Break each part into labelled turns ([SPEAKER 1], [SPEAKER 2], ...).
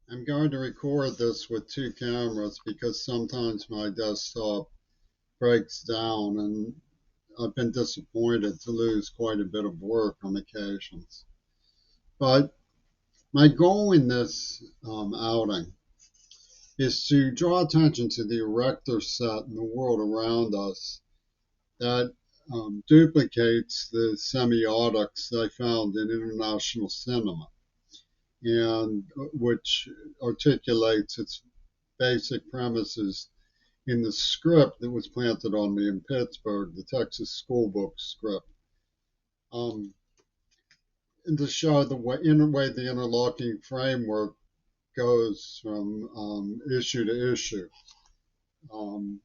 [SPEAKER 1] I'm going to record this with two cameras because sometimes my desktop breaks down and I've been disappointed to lose quite a bit of work on occasions. But my goal in this outing is to draw attention to the erector set in the world around us that duplicates the semiotics I found in international cinema and which articulates its basic premises in the script that was planted on me in Pittsburgh, the Texas school book script, um, and to show the way the interlocking framework goes from issue to issue, um,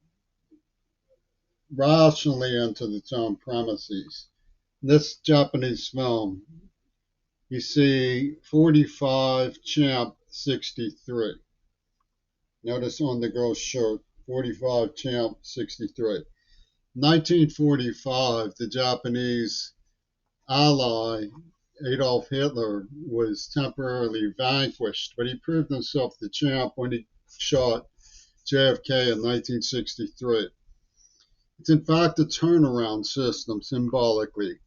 [SPEAKER 1] rationally into its own premises. In this Japanese film, you see 45 Champ 63. Notice on the girl's shirt, 45 Champ 63. 1945, the Japanese ally Adolf Hitler was temporarily vanquished, but he proved himself the champ when he shot JFK in 1963. It's in fact a turnaround system symbolically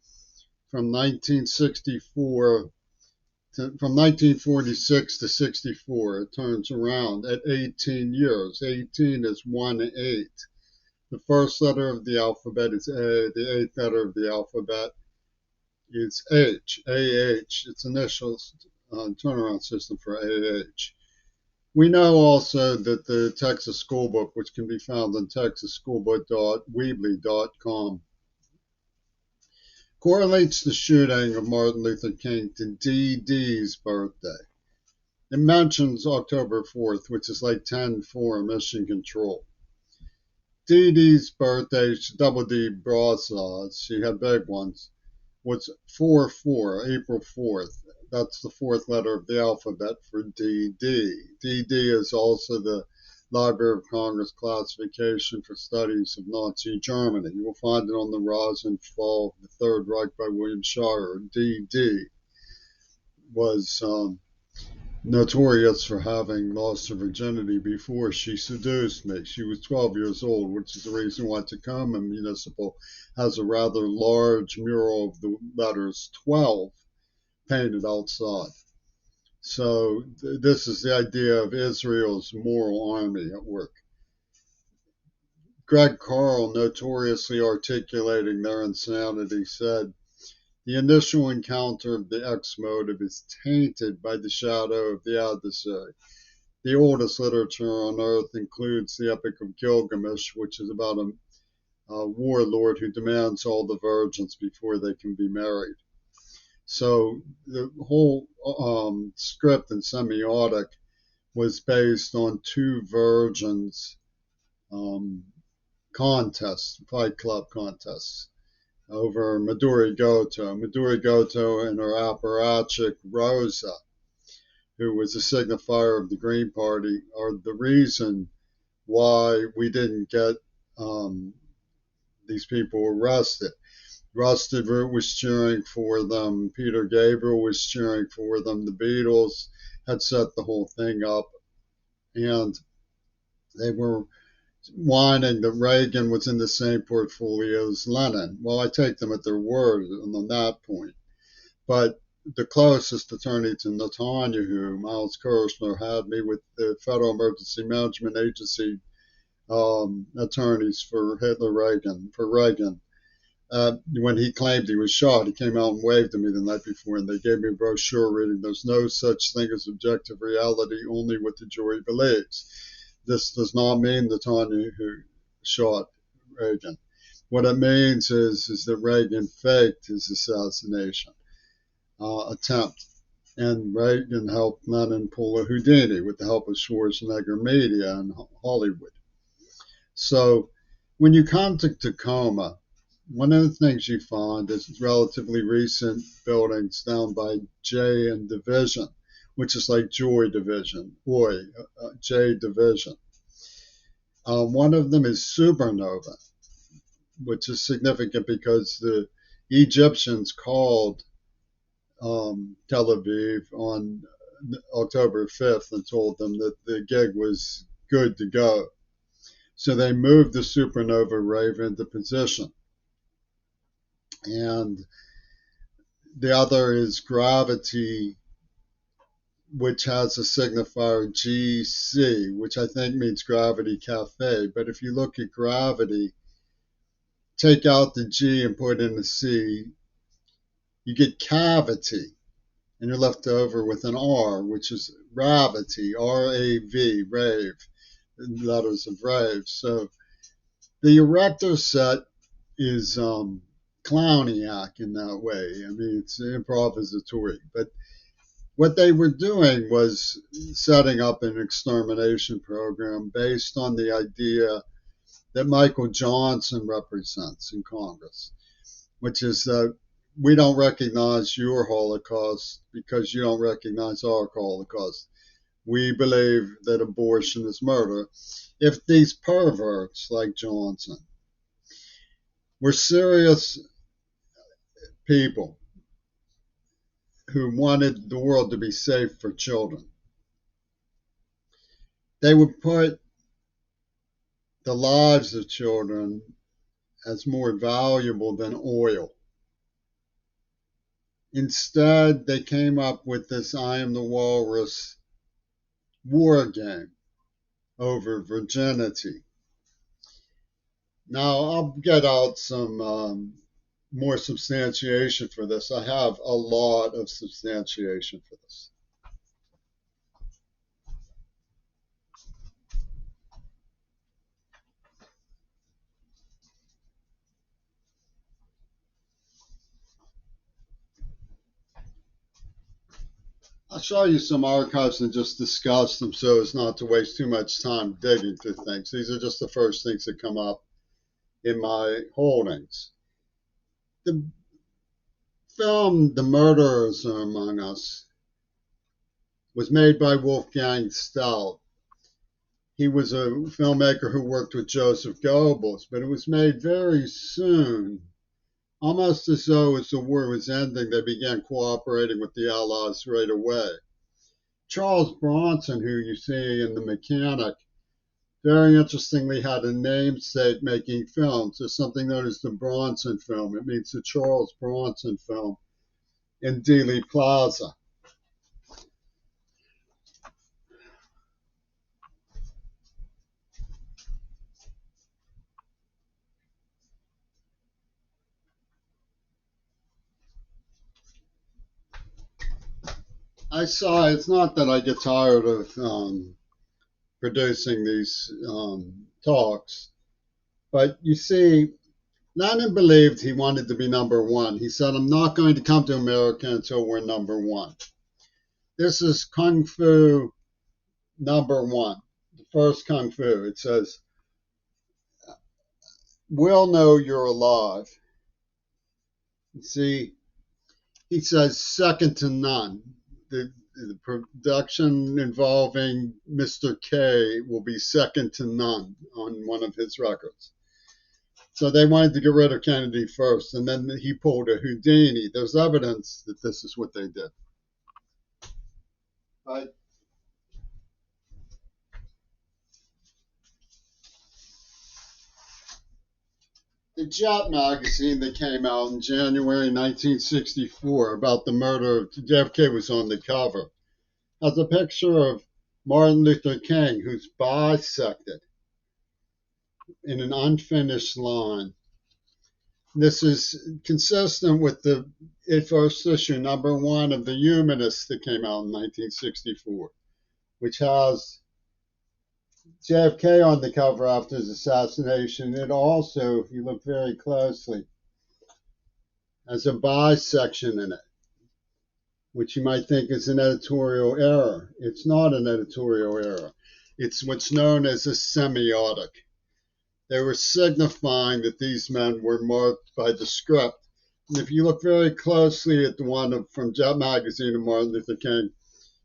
[SPEAKER 1] from 1964 from 1946 to 64. It turns around at 18 years. 18 is 1/8. The first letter of the alphabet is A. The eighth letter of the alphabet is H, AH. Its initials turnaround system for AH. We know also that the Texas School Book, which can be found on texasschoolbook.weebly.com, correlates the shooting of Martin Luther King to DD's birthday. It mentions October 4th, which is like 10-4 mission control. DD's birthday, double D broadsides, she had big ones, was 4-4, April 4th. That's the fourth letter of the alphabet for DD. DD is also the Library of Congress classification for studies of Nazi Germany. You will find it on the Rise and Fall of the Third Reich by William Shirer. DD was notorious for having lost her virginity before she seduced me. She was 12 years old, which is the reason why Tacoma Municipal has a rather large mural of the letters 12 painted outside. So this is the idea of Israel's moral army at work. Greg Carl, notoriously articulating their insanity, said, the initial encounter of the X motive is tainted by the shadow of the adversary. The oldest literature on earth includes the Epic of Gilgamesh, which is about a warlord who demands all the virgins before they can be married. So the whole script and semiotic was based on two virgins contests, Fight Club contests over Midori Goto. Midori Goto and her apparatchik Rosa, who was a signifier of the Green Party, are the reason why we didn't get these people arrested. Rusted Root was cheering for them. Peter Gabriel was cheering for them. The Beatles had set the whole thing up, and they were whining that Reagan was in the same portfolio as Lenin. Well, I take them at their word on that point. But the closest attorney to Netanyahu, Miles Kirshner, had me with the Federal Emergency Management Agency attorneys for Reagan. When he claimed he was shot, he came out and waved to me the night before, and they gave me a brochure reading, there's no such thing as objective reality, only what the jury believes. This does not mean Netanyahu shot Reagan. What it means is that Reagan faked his assassination attempt. And Reagan helped Lenin pull a Houdini with the help of Schwarzenegger Media and Hollywood. So when you come to Tacoma, one of the things you find is relatively recent buildings down by J and Division, which is like Joy Division, J Division. One of them is Supernova, which is significant because the Egyptians called Tel Aviv on October 5th and told them that the gig was good to go. So they moved the supernova rave into position. And the other is gravity, which has a signifier GC, which I think means gravity cafe. But if you look at gravity, take out the G and put in the C, you get cavity. And you're left over with an R, which is ravity, R-A-V, rave, letters of rave. So the erector set is clowniac in that way. I mean, it's improvisatory. But what they were doing was setting up an extermination program based on the idea that Michael Johnson represents in Congress, which is that we don't recognize your Holocaust because you don't recognize our Holocaust. We believe that abortion is murder. If these perverts like Johnson were serious people who wanted the world to be safe for children, they would put the lives of children as more valuable than oil. Instead, they came up with this I am the walrus war game over virginity. Now, I'll get out some more substantiation for this. I have a lot of substantiation for this. I'll show you some archives and just discuss them so as not to waste too much time digging through things. These are just the first things that come up in my holdings. The film The Murderers Are Among Us was made by Wolfgang Stout. He was a filmmaker who worked with Joseph Goebbels, but it was made very soon. Almost as though as the war was ending, they began cooperating with the Allies right away. Charles Bronson, who you see in The Mechanic, very interestingly had a namesake making films. There's something known as the Bronson film. It means the Charles Bronson film in Dealey Plaza. I saw, it's not that I get tired of producing these talks, but you see, Lennon believed he wanted to be number one. He said, I'm not going to come to America until we're number one. This is Kung Fu number one, the first Kung Fu. It says, we'll know you're alive. You see, he says, second to none. The production involving Mr. K will be second to none on one of his records. So they wanted to get rid of Kennedy first, and then he pulled a Houdini. There's evidence that this is what they did. But the Jet magazine that came out in January 1964 about the murder of JFK was on the cover, has a picture of Martin Luther King, who's bisected in an unfinished line. This is consistent with the first issue, number one of The Humanist that came out in 1964, which has JFK on the cover after his assassination. It also, if you look very closely, has a bisection in it, which you might think is an editorial error. It's not an editorial error. It's what's known as a semiotic. They were signifying that these men were marked by the script. And if you look very closely at the one from Jet Magazine of Martin Luther King,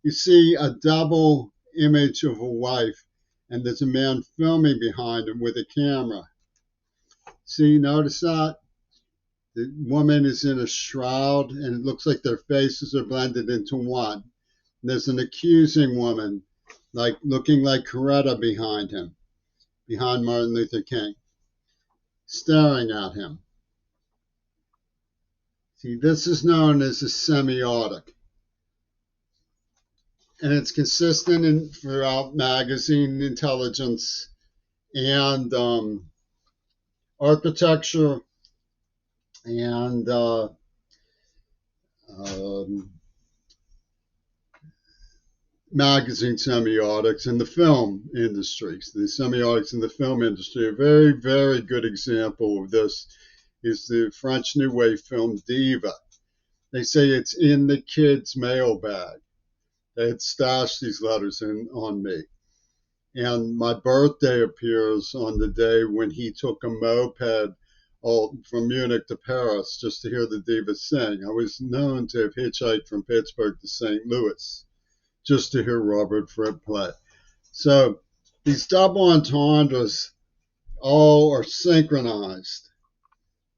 [SPEAKER 1] you see a double image of a wife, and there's a man filming behind him with a camera. See, notice that? The woman is in a shroud, and it looks like their faces are blended into one. There's an accusing woman, like looking like Coretta behind him, behind Martin Luther King, staring at him. See, this is known as a semiotic, and it's consistent throughout magazine intelligence and architecture and um, magazine semiotics in the film industries. The semiotics in the film industry, a very, very good example of this is the French New Wave film Diva. They say it's in the kids' mailbag. They had stashed these letters on me. And my birthday appears on the day when he took a moped all from Munich to Paris just to hear the Diva sing. I was known to have hitchhiked from Pittsburgh to St. Louis just to hear Robert Fripp play. So these double entendres all are synchronized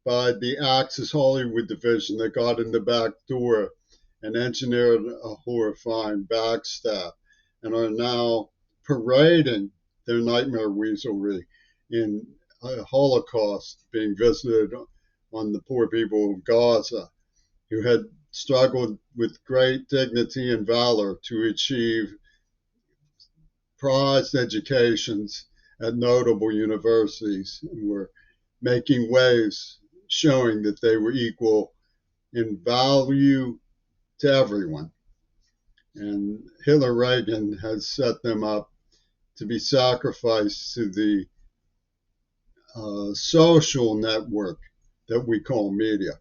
[SPEAKER 1] by the Axis Hollywood division that got in the back door and engineered a horrifying backstab and are now parading their nightmare weaselry in a Holocaust being visited on the poor people of Gaza who had struggled with great dignity and valor to achieve prized educations at notable universities and were making waves showing that they were equal in value to everyone. And Hitler Reagan has set them up to be sacrificed to the social network that we call media.